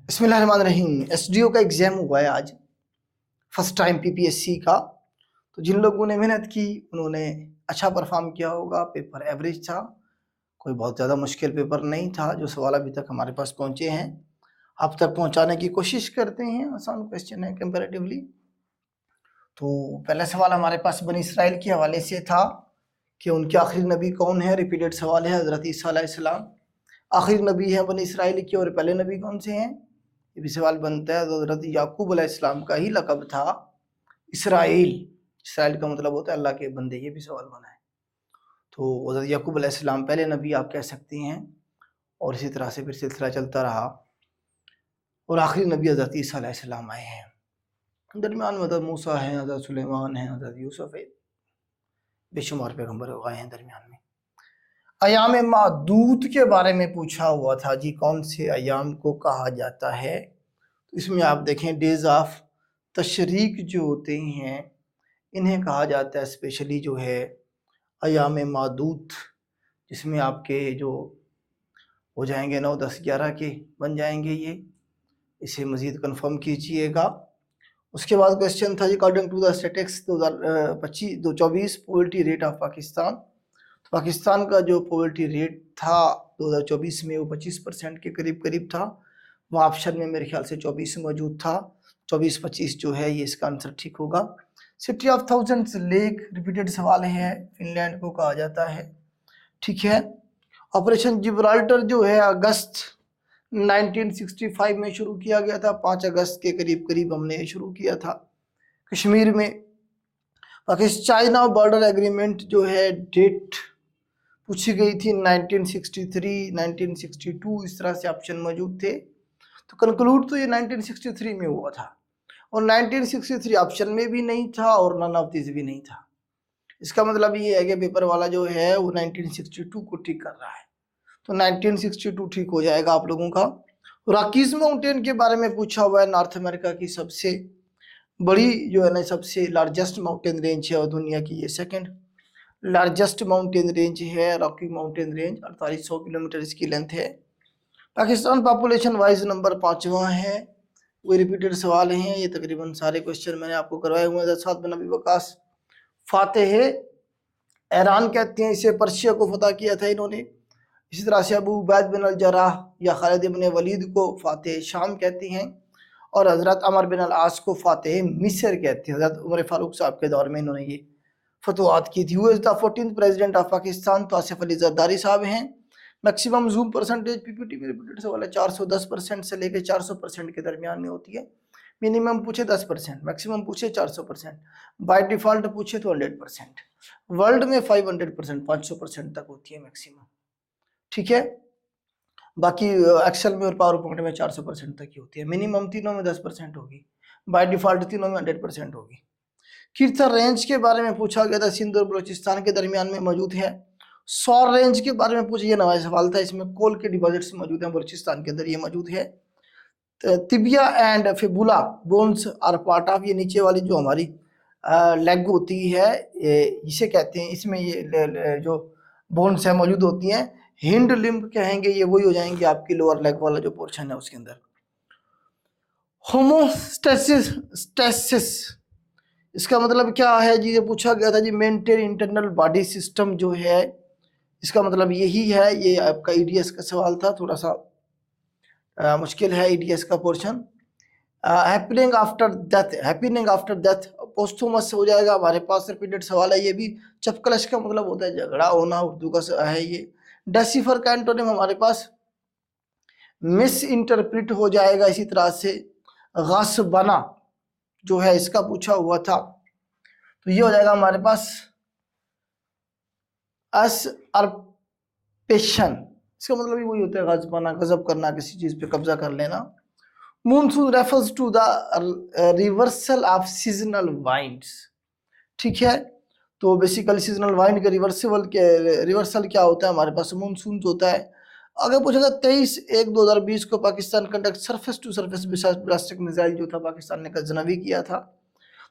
बिस्मिल्लाहिर्रहमानिर्रहीम। एसडीओ का एग्ज़ाम हुआ है आज, फर्स्ट टाइम पीपीएससी का। तो जिन लोगों ने मेहनत की उन्होंने अच्छा परफॉर्म किया होगा। पेपर एवरेज था, कोई बहुत ज़्यादा मुश्किल पेपर नहीं था। जो सवाल अभी तक हमारे पास पहुँचे हैं, आप तक पहुँचाने की कोशिश करते हैं। आसान क्वेश्चन है कंपैरेटिवली। तो पहला सवाल हमारे पास बनी इसराइल के हवाले से था कि उनके आखिरी नबी कौन है। रिपीटेड सवाल है, हज़रत ईसा अलैहिस्सलाम आखिरी नबी है बनी इसराइल के। और पहले नबी कौन से हैं, ये भी सवाल बनता है। तो हज़रत याकूब अलैहिस्सलाम का ही लक़ब था इसराइल। इसराइल का मतलब होता है अल्लाह के बंदे, ये भी सवाल बना है। तो हज़रत याकूब अलैहिस्सलाम पहले नबी आप कह सकते हैं, और इसी तरह से फिर सिलसिला चलता रहा और आखिरी नबी हज़रत ईसा अलैहिस्सलाम आए हैं। दरमियान में हज़रत मूसा हैं, हज़रत सुलेमान हैं, हज़रत यूसुफ है, बेशुमार पैगम्बर आए हैं दरमियान में। अयाम मादूद के बारे में पूछा हुआ था जी, कौन से अयाम को कहा जाता है। तो इसमें आप देखें डेज ऑफ तशरीक जो होते हैं इन्हें कहा जाता है स्पेशली जो है अयाम मादूद, जिसमें आपके जो हो जाएंगे 9, 10, 11 के बन जाएंगे। ये इसे मज़ीद कंफर्म कीजिएगा। उसके बाद क्वेश्चन था जी, according to the statistics 2024 poverty rate of Pakistan. तो पाकिस्तान का जो पॉवर्टी रेट था 2024 में वो 25% के करीब करीब था। वो ऑप्शन में मेरे ख्याल से 24 मौजूद था। 24-25 जो है ये इसका आंसर ठीक होगा। City of thousands lake repeated सवाल है, फिनलैंड को कहा जाता है। ठीक है। ऑपरेशन जिब्राल्टर जो है अगस्त 1965 में शुरू किया गया था। 5 अगस्त के करीब करीब हमने शुरू किया था कश्मीर में। पाकिस्तान चाइना बॉर्डर एग्रीमेंट जो है डेट पूछी गई थी 1963, 1962, इस तरह से ऑप्शन मौजूद थे। तो कंक्लूड तो ये 1963 में हुआ था, और 1963 ऑप्शन में भी नहीं था और नन ऑफ दिस भी नहीं था। इसका मतलब ये है कि पेपर वाला जो है वो 1962 को ठीक कर रहा है। तो 1962 ठीक हो जाएगा आप लोगों का। रॉकीज माउंटेन के बारे में पूछा हुआ है। नॉर्थ अमेरिका की सबसे बड़ी जो है ना, सबसे लार्जेस्ट माउंटेन रेंज है और दुनिया की ये सेकंड लार्जेस्ट माउंटेन रेंज है। रॉकी माउंटेन रेंज 4800 किलोमीटर इसकी लेंथ है। पाकिस्तान पॉपुलेशन वाइज नंबर 5वां है। वो रिपीटेड सवाल हैं, ये तकरीबन सारे क्वेश्चन मैंने आपको करवाए हुए हैं। साथ में नबी वकास फातेह ईरान कहते हैं इसे, पर्शिया को फतह किया था इन्होंने। इसी तरह से अबू उबैद बिन अल जराह या खालिद बिन वलीद को फातेह शाम कहती हैं, और हज़रत अमर बिन अल आस को फातेह मिस्र कहते हैं। हज़रत उमर फारूक साहब के दौर में इन्होंने ये फतवात की थी। हुए the 14th president of Pakistan तो आसिफ अली जरदारी साहब हैं। मैक्सिमम जूम परसेंटेज पीपीटी में रिपीटेड सवाल है 410% से लेकर 400% के दरमियान में होती है। मिनिमम पूछे 10%, मैक्सिमम पूछे 400%, बाय डिफॉल्ट पूछे तो 100%। वर्ल्ड में 500%, 500% तक होती है मैक्सिमम। ठीक है। बाकी एक्सेल में और पावर पॉइंट में 400% तक ही होती है। मिनिमम तीनों में 10% होगी, बाय डिफॉल्ट तीनों में 100% होगी। कीर्थर रेंज के बारे में पूछा गया था, सिंध और बलोचिस्तान के दरमियान में मौजूद है। सौर रेंज के बारे में पूछा, ये नया सवाल था। इसमें कोल के डिपॉजिट्स मौजूद हैं बलोचिस्तान के अंदर, ये मौजूद है। Tibia and fibula bones are part of, ये नीचे वाली जो हमारी लेग होती है इसे कहते हैं। इसमें ये जो बोन्स है मौजूद होती हैं, हिंड लिम्ब कहेंगे, ये वही हो जाएंगे आपकी लोअर लेग वाला जो पोर्शन है उसके अंदर। होमोस्टेसिस स्टेसिस इसका मतलब क्या है जी, ये पूछा गया था जी। मेंटेन इंटरनल बॉडी सिस्टम जो है, इसका मतलब यही है। ये आपका ईडीएस का सवाल था, थोड़ा सा मुश्किल है ईडीएस का portion. Happening after death, happening after death posthumous हो जाएगा हमारे पास। रिपीटेड सवाल है ये भी। चपकलश का मतलब होता है झगड़ा होना, उर्दू का है ये। डेसिफर का एंटोनिम हमारे पास मिस इंटरप्रिट हो जाएगा। इसी तरह से गासबाना जो है इसका पूछा हुआ था, तो ये हो जाएगा हमारे पास असअर्पेशन। इसका मतलब ही वही होता है गासबाना, गजब करना, किसी चीज पे कब्जा कर लेना। Monsoon refers to the reversal of seasonal winds। ठीक है। तो बेसिकली सीजनल वाइंड के रिवर्सल क्या होता है हमारे पास, मानसून होता है। अगर पूछा जाए 23/1/2020 को Pakistan conduct surface to surface ballistic missile जो था पाकिस्तान ने गजनवी किया था।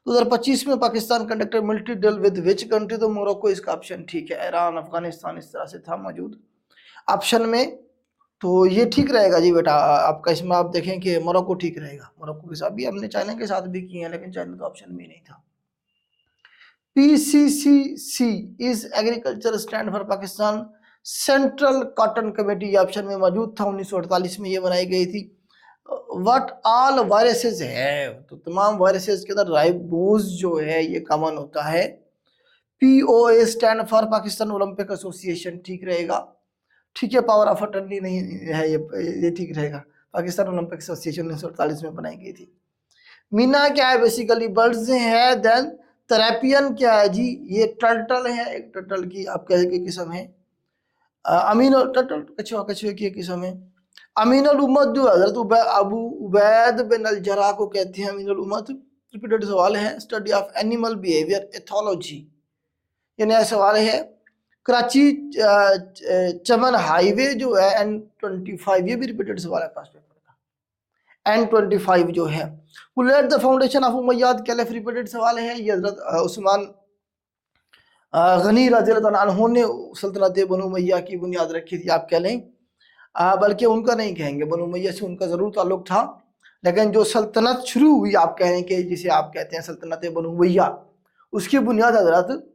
2025 में Pakistan conductor military drill with which country, तो मोरक्को इसका ऑप्शन ठीक है। ईरान, अफगानिस्तान इस तरह से था मौजूद ऑप्शन में। तो ये ठीक रहेगा जी बेटा आपका। इसमें आप देखें कि मोरक्को ठीक रहेगा, मोरक्को के साथ भी हमने चाइना के साथ भी किए हैं, लेकिन चाइना तो ऑप्शन में नहीं था। PCCC is agriculture stand for Pakistan central cotton committee, ये ऑप्शन में मौजूद था, 1948 में ये बनाई गई थी। व्हाट ऑल वायरसेस है, तो तमाम वायरसेस के अंदर राइबोज जो है ये कॉमन होता है। POA stand for Pakistan Olympic association, ठीक रहेगा। ठीक है, पावर ऑफ अटर्नी नहीं है, ये ठीक रहेगा। पाकिस्तान ओलंपिक एसोसिएशन 1948 में बनाई गई थी। मीना क्या है, बेसिकली बर्ड्स है। देन थेरेपियन क्या है जी, ये टर्टल है, एक टर्टल की आप कह की किस्म है। अमीन टर्टल कछुए की किस्म है। अमीनुल उम्मत जो हजरत अबू उबैद बिन अल जराह को कहते हैं अमीनुल उम्मत। रिपीटेड सवाल है, study of animal behaviour ethology, ये नया सवाल है। कराची चमन हाईवे जो है N25, ये भी रिपीटेड सवाल है पास पेपर का। N25 जो है laid the foundation of Umayyad caliph, repeated सवाल है। ये हजरत उस्मान गनी रज़ियल्लाहु अन्हु ने सल्तनत बनु उमैया की बुनियाद रखी थी, आप कह लें। बल्कि उनका नहीं कहेंगे, बनु उमैया से उनका ज़रूर ताल्लुक था, लेकिन जो सल्तनत शुरू हुई आप कहें कि जिसे आप कहते हैं सल्तनत बनु उमैया, उसकी बुनियाद हजरत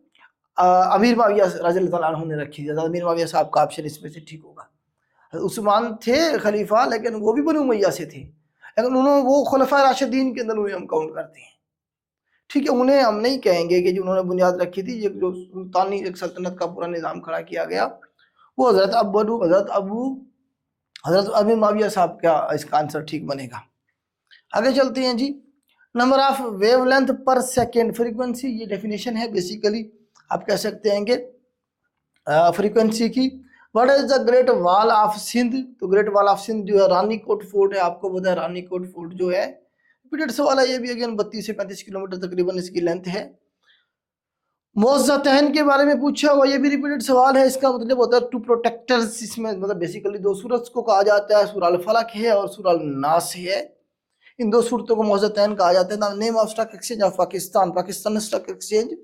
अमीर माविया रज़ियल्लाहु अन्हु ने रखी थी। अमीर माविया साहब का ऑप्शन इसमें से ठीक होगा। उस्मान थे खलीफा, लेकिन वो भी बनु उमैया से थे, लेकिन उन्होंने वो खुलफा राशिदीन के अंदर उन्हें हम काउंट करते हैं। ठीक है, उन्हें हम नहीं कहेंगे कि जो उन्होंने बुनियाद रखी थी, ये जो सुल्तानी एक सल्तनत का पूरा निज़ाम खड़ा किया गया, वो हजरत अमीर माविया साहब का इसका आंसर ठीक बनेगा। आगे चलते हैं जी। नंबर ऑफ वेवलेंथ पर सेकेंड, फ्रीक्वेंसी, ये डेफिनेशन है बेसिकली आप कह सकते हैं कि फ्रीक्वेंसी की। What is the great wall of Sindh, तो ग्रेट वॉल ऑफ सिंध जो है रानीकोट फोर्ट है, आपको पता है रानीकोट फोर्ट जो है, रिपीटेड सवाल है ये भी, अगेन 32 से 35 किलोमीटर तकरीबन इसकी लेंथ है। मोज़्ज़तैन के बारे में पूछा हुआ, ये भी रिपीटेड सवाल है। इसका मतलब होता है टू प्रोटेक्टर्स, इसमें मतलब बेसिकली दो सूरत को कहा जाता है, सूरह अल फलक है और सूरह अल नास है। इन दो सूरतों को मोज़्ज़तैन कहा जाता है। Name of stock exchange of Pakistan, Pakistan stock exchange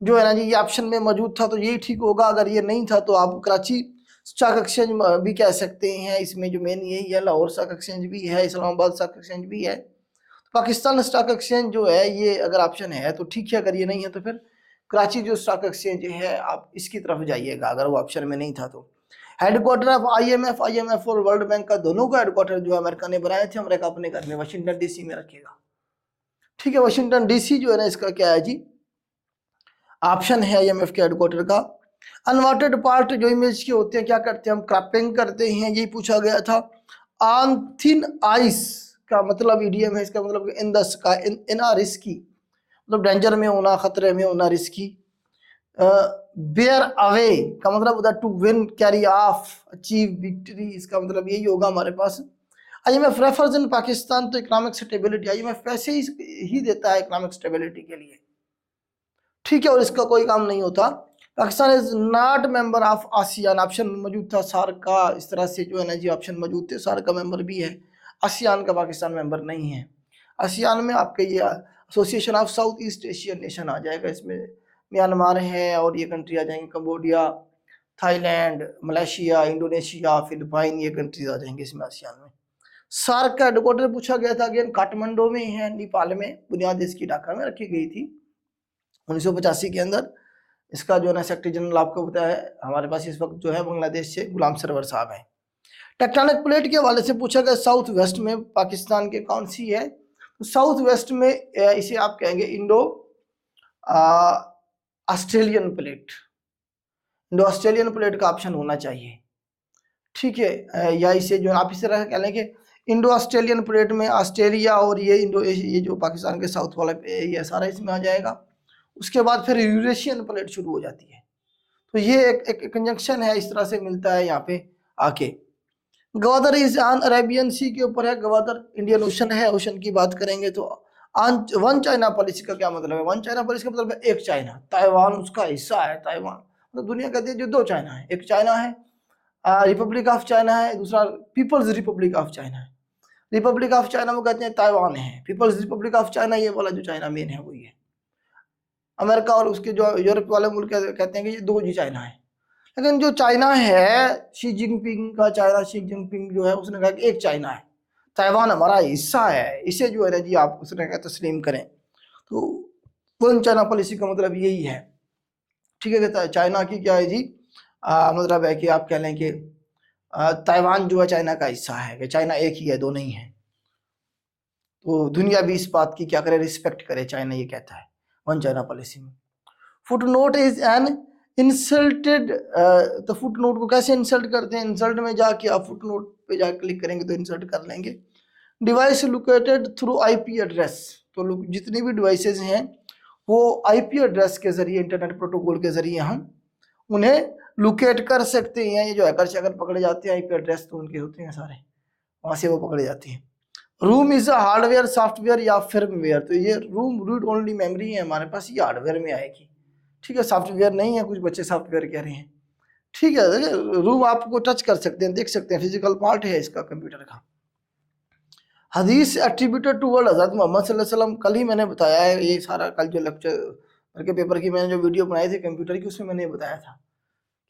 जो है ना जी, ये ऑप्शन में मौजूद था तो यही ठीक होगा। अगर ये नहीं था तो आप कराची स्टॉक एक्सचेंज भी कह सकते हैं। इसमें जो मेन यही है, लाहौर स्टॉक एक्सचेंज भी है, इस्लामाबाद स्टॉक एक्सचेंज भी है। पाकिस्तान स्टॉक एक्सचेंज जो है ये अगर ऑप्शन है तो ठीक है, अगर ये नहीं है तो फिर कराची जो स्टॉक एक्सचेंज है आप इसकी तरफ जाइएगा, अगर वो ऑप्शन में नहीं था तो। हेडक्वार्टर ऑफ IMF और वर्ल्ड बैंक का दोनों का हेडक्वार्टर जो है अमेरिका ने बनाए थे, अमेरिका अपने घर में वाशिंगटन DC में रखेगा। ठीक है, वाशिंगटन DC जो है ना, इसका क्या है जी, ऑप्शन है IMF के हेडक्वार्टर का। अनवांटेड पार्ट जो इमेज के होते हैं क्या करते हैं हम, क्रैपिंग करते हैं, यही पूछा गया था। ऑन थिन आइस का मतलब इडियम है, इसका मतलब in the sky, in a risky, मतलब डेंजर में होना, खतरे में होना, रिस्की। बेयर अवे का मतलब होता है to win, carry off, achieve victory, इसका मतलब यही होगा हमारे पास। IMF रेफर्स इन पाकिस्तान, तो इकोनॉमिक स्टेबिलिटी, IMF पैसे ही देता है इकोनॉमिक स्टेबिलिटी के लिए। ठीक है, और इसका कोई काम नहीं होता। Pakistan is not member of ASEAN, option में मौजूद था सार्क का, इस तरह से जो है ना जी ऑप्शन मौजूद थे, सार्क का मेंबर भी है, आसियान का पाकिस्तान मेंबर नहीं है। आसियान में आपके ये association of South East Asian nation आ जाएगा, इसमें म्यांमार है और ये कंट्री आ जाएंगे, Cambodia, Thailand, Malaysia, Indonesia, Philippine, ये कंट्रीज आ जाएंगे इसमें आसियान में। सार्क का हेडक्वार्टर पूछा गया था, अगेन काठमांडू में है, नेपाल में, बुनियाद इसकी ढाका में रखी गई थी 1985 के अंदर। इसका जो है ना सेक्रेटरी जनरल आपको पता है हमारे पास इस वक्त जो है बांग्लादेश से गुलाम सरवर साहब हैं। टेक्टोनिक प्लेट के हवाले से पूछा गया, साउथ वेस्ट में पाकिस्तान के कौन सी है, तो साउथ वेस्ट में इसे आप कहेंगे Indo Australian plate, Indo Australian plate का ऑप्शन होना चाहिए। ठीक है, या इसे जो आप इस तरह कह लें कि इंडो ऑस्ट्रेलियन प्लेट में ऑस्ट्रेलिया और ये ये जो पाकिस्तान के साउथ वाला एरिया सारा इसमें आ जाएगा। उसके बाद फिर यूरेशियन प्लेट शुरू हो जाती है, तो ये एक कंजंक्शन है, इस तरह से मिलता है यहाँ पे आके। गवादर इज ऑन अरेबियन सी के ऊपर है, गवादर इंडियन ओशन है। ओशन की बात करेंगे तो वन चाइना पॉलिसी का क्या मतलब है, वन चाइना पॉलिसी का मतलब है एक चाइना, ताइवान उसका हिस्सा है, ताइवान मतलब दुनिया कहती है जो दो चाइना है, एक चाइना है रिपब्लिक ऑफ चाइना है, दूसरा पीपल्स रिपब्लिक ऑफ चाइना है। रिपब्लिक ऑफ चाइना वो कहते हैं ताइवान है, पीपल्स रिपब्लिक ऑफ चाइना ये वाला जो चाइना मेन है वही है। अमेरिका और उसके जो यूरोप वाले मुल्क कहते हैं कि ये दो जी चाइना है, लेकिन जो चाइना है, शी जिनपिंग का चाइना, शी जिनपिंग जो है उसने कहा कि एक चाइना है, ताइवान हमारा हिस्सा है, इसे जो है ना जी आप उसने कहा तस्लीम करें। तो वन चाइना पॉलिसी का मतलब यही है, ठीक है। कि चाइना की क्या है जी, मतलब है कि आप कह लें कि ताइवान जो है चाइना का हिस्सा है, कि चाइना एक ही है, दो नहीं है। तो दुनिया भी इस बात की क्या करे, रिस्पेक्ट करे, चाइना ये कहता है वन चाइना पॉलिसी में। Footnote is an insulted, तो फुट नोट को कैसे इंसल्ट करते हैं, इंसल्ट में जाके आप फुट नोट पे जाके क्लिक करेंगे तो इंसल्ट कर लेंगे। Device located through IP address, तो लोग जितनी भी डिवाइसेज हैं वो आईपी एड्रेस के जरिए, इंटरनेट प्रोटोकॉल के जरिए हम उन्हें लोकेट कर सकते हैं। ये जो हैकर शैकर पकड़े जाते हैं आईपी एड्रेस तो उनके होते हैं सारे, वहां से वो पकड़े जाती हैं। Room is a hardware, software या फिर्मवेयर, तो ये रूम रीड ओनली मेमोरी है हमारे पास, ये हार्डवेयर में आएगी, ठीक है, सॉफ्टवेयर नहीं है। कुछ बच्चे सॉफ्टवेयर कह रहे हैं, ठीक है। देखिए रूम आपको टच कर सकते हैं, देख सकते हैं, फिजिकल पार्ट है इसका कंप्यूटर का। हदीस एट्रीब्यूटेड टू वर्ड हज़रत मोहम्मद सल्लल्लाहु अलैहि वसल्लम, कल ही मैंने बताया है ये सारा, कल जो लेक्चर के पेपर की मैंने जो वीडियो बनाई थी कंप्यूटर की, उसमें मैंने बताया था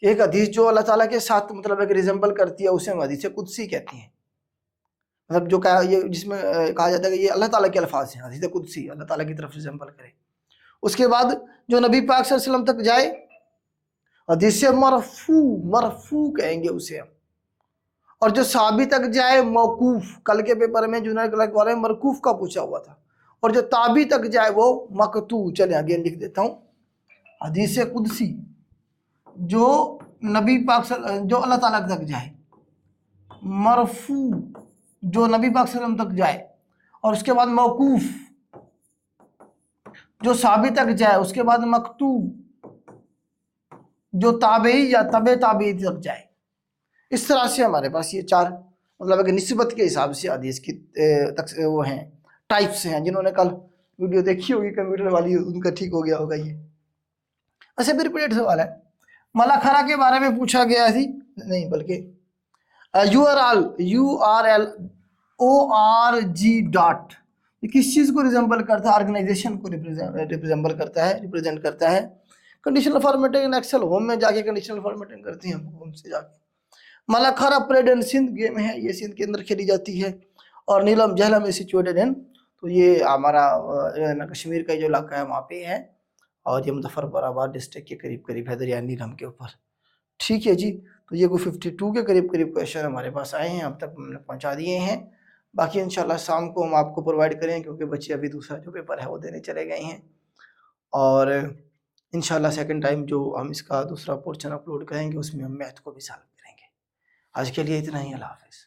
कि एक हदीस जो अल्लाह ताला के साथ मतलब एक रिजेंबल करती है उसे हम हदीस कुदसी कहती हैं। मतलब जो कहा ये जिसमें कहा जाता है कि ये अल्लाह ताला के अल्फाज हैं, हदीस कुदसी, अल्लाह ताला की तरफ रिजेंबल करे। उसके बाद जो नबी पाक सल्लल्लाहु अलैहि वसल्लम तक जाए हदीस मरफू, मरफू कहेंगे उसे हम। और जो साबी तक जाए मौकूफ, कल के पेपर में जूनियर क्लर्क वाले मरकूफ का पूछा हुआ था। और जो ताबी तक जाए वो मकतू। चले आगे लिख देता हूँ, हदीस कुदसी जो नबी पाक जो अल्लाह ताला तक जाए, मरफू जो नबी पाक सल्लम तक जाए, और उसके बाद मौकूफ जो साबी तक जाए, उसके बाद मकतू जो ताबई या तबे ताबी तक जाए। इस तरह से हमारे पास ये चार मतलब एक निस्बत के हिसाब से हदीस की तक वो हैं, टाइप्स हैं। जिन्होंने कल वीडियो देखी होगी कंप्यूटर वाली उनका ठीक हो गया होगा ये। अच्छा फिर रिपीटेड सवाल है, मलाखरा के बारे में पूछा गया थी, नहीं बल्कि URL ORG डॉट, किस चीज़ को रिजेंबल करता है, ऑर्गेनाइजेशन को रिप्रेजेंबल करता है, रिप्रेजेंट करता है। Conditional formatting in Excel, home में जाके कंडीशनल फॉर्मेटिंग करती हैं हम, होम से जाके। मलाखरा परेड इन सिंध गेम है, ये सिंध के अंदर खेली जाती है। और नीलम जहलम इज सिचुएटेड इन, तो ये हमारा कश्मीर का जो इलाका है वहाँ पे है, और ये मुजफ्फरबाद डिस्ट्रिक्ट के करीब करीब है, दरिया नीलम के ऊपर, ठीक है जी। तो ये कोई 52 के करीब करीब क्वेश्चन हमारे पास आए हैं, अब तक हमने पहुँचा दिए हैं। बाकी इंशाल्लाह शाम को हम आपको प्रोवाइड करें, क्योंकि बच्चे अभी दूसरा जो पेपर है वो देने चले गए हैं। और इंशाल्लाह सेकंड टाइम जो हम इसका दूसरा पोर्शन अपलोड करेंगे उसमें हम मैथ को भी सॉल्व करेंगे। आज के लिए इतना ही, अल्लाह हाफ़िज़।